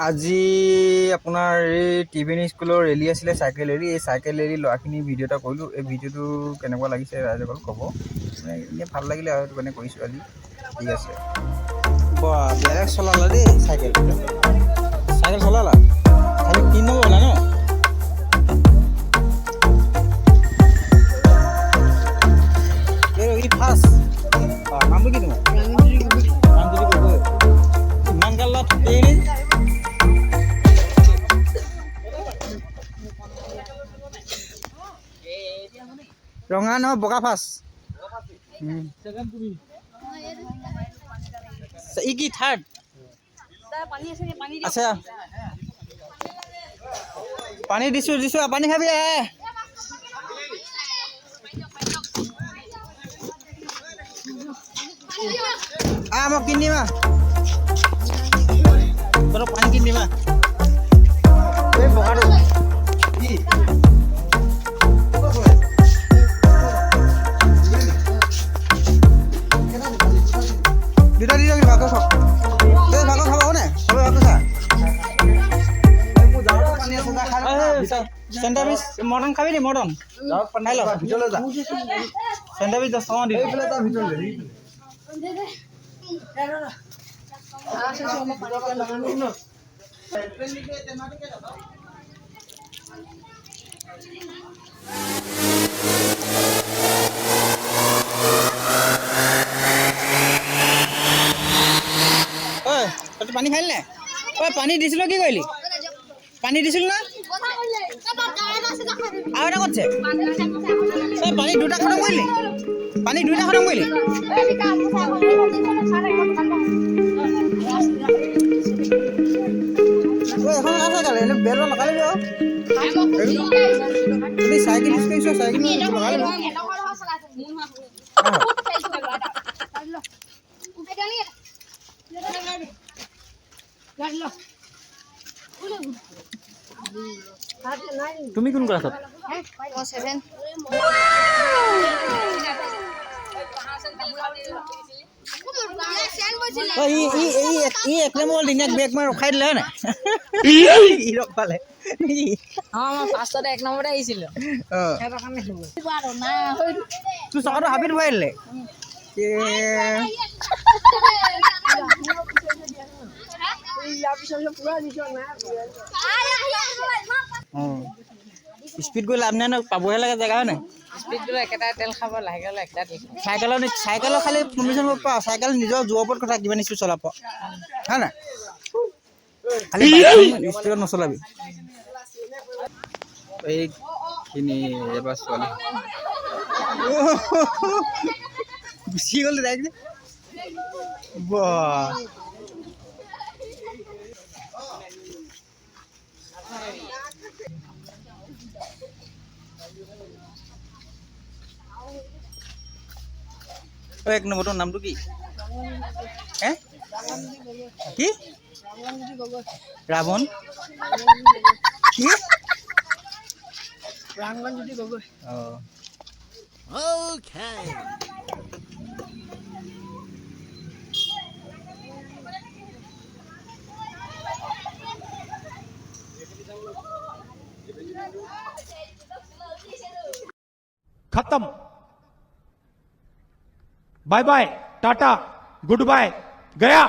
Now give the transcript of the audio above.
আজি আপোনাৰ এই টিভিএন স্কুলৰ ৰেলী আছিলে, চাইকেল ৰেলী। এই চাইকেল ৰেলী ল'ৰাখিনি ভিডিঅ' এটা কৰিলোঁ। এই ভিডিঅ'টো কেনেকুৱা লাগিছে ৰাইজে ক'ব। মানে এনেই ভাল লাগিলে আৰু সেইটো কাৰণে কৰিছোঁ আজি। ঠিক আছে। বেলেগ চলালা দেই চাইকেল চলালা। খালি 3 নম্বৰ ওলা ন? এই ফাৰ্ষ্ট নামটো কি তোমাৰ? প্ৰাঞ্জলি গগৈ। ইমান গাল ল'ৰা থাকেই নে? ৰঙা নহয়, বগা ফাৰ্ষ্ট। ই কি থাৰ্ড? আচ্ছা, পানী দিছোঁ। পানী খাবি মই কিনি দিম তই পানী কিনি দিম এই বগাটো দুটা দি দিবি। ভাগৰ খাব নে? চবে ভাগৰ খা। চেণ্টাৰপিচ মটন খাবি নি? মটন খাই ল। ভিতৰলৈ যা। চেণ্টাৰপিচ 10 টকা দি তই পানী খালি নে? পানী দিছিলো, কি কৰিলি? পানী দিছিল না আৰু এটা ক'তছে? পানী দুটা খতম কৰিলি? এখন আছে এনে বেল লগালিবি আৰু চাইকেল ইউজ কৰিছ, চাইকেল লগালিবি। তুমি কোন ক্লাছত? এক নম্বৰ দিনীয়াক বেগ মই ৰখাই দিলে হয় নাই? ৰখালে এক নম্বৰতে আহিছিল। তোৰ চকাটো হাবিত ভৰাই দিলে। স্পীড গৈ লাভ নাই ন, পাবহে লাগে জেগা হয় নাই? স্পীড গ'লে একেটাই তেল খাব, লাহে গ'লে একেটা তেল খাব। চাইকেলৰ খালি পাৰ্মিশ্যন পাওঁ। চাইকেল নিজৰ জোৰৰ ওপৰত কথা, কিমান স্পীড চলাব হয় নাই? খালি স্পীডত নচলাবি। এইখিনি এবাৰ ছোৱালী গুচি গ'ল ডাইৰেক্ট। বাহ, এক নম্বৰটোৰ নামটো কি? কি? ৰাৱণ কি? ৰাংগনজ্যোতি গগৈ। खत्म। Bye bye, tata, good bye, गया।